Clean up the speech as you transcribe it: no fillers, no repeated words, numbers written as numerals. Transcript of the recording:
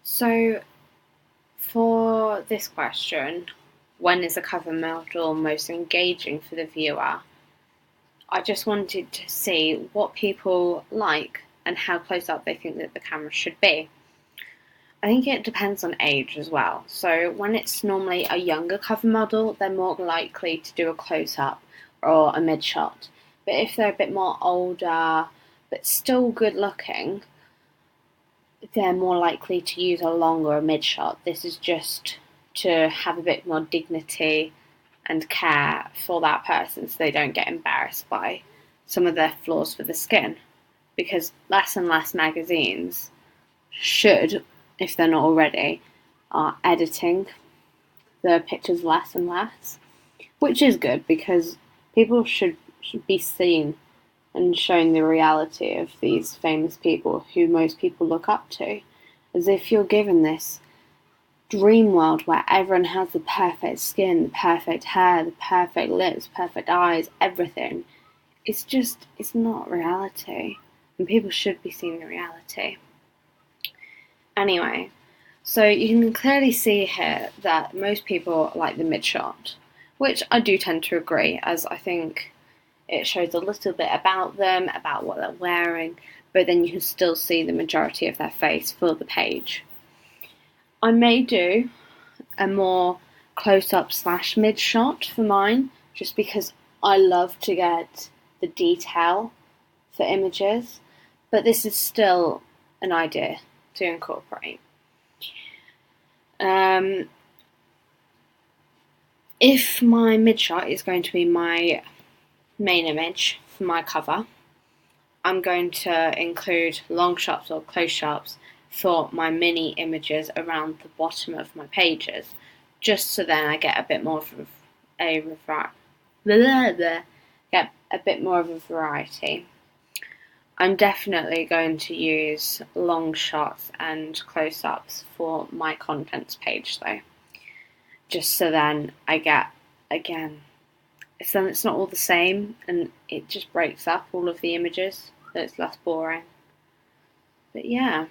So, for this question, when is a cover model most engaging for the viewer? I just wanted to see what people like and how close up they think that the camera should be. I think it depends on age as well. So, when it's normally a younger cover model, they're more likely to do a close up or a mid shot. But if they're a bit more older but still good looking, they're more likely to use a longer mid shot. This is just to have a bit more dignity and care for that person so they don't get embarrassed by some of their flaws with the skin. Because less and less magazines should, if they're not already, are editing the pictures less and less, which is good because people should be seen and shown the reality of these famous people who most people look up to. As if you're given this dream world where everyone has the perfect skin, the perfect hair, the perfect lips, perfect eyes, everything. It's not reality. And people should be seeing the reality. Anyway, so you can clearly see here that most people like the mid shot, which I do tend to agree, as I think it shows a little bit about them, about what they're wearing, but then you can still see the majority of their face for the page. I may do a more close-up / mid shot for mine, just because I love to get the detail for images, but this is still an idea to incorporate. If my mid shot is going to be my main image for my cover, I'm going to include long shots or close shots for my mini images around the bottom of my pages, just so then I get a bit more of a variety. I'm definitely going to use long shots and close-ups for my contents page though, just so then I get, again, so it's not all the same and it just breaks up all of the images so it's less boring. But yeah.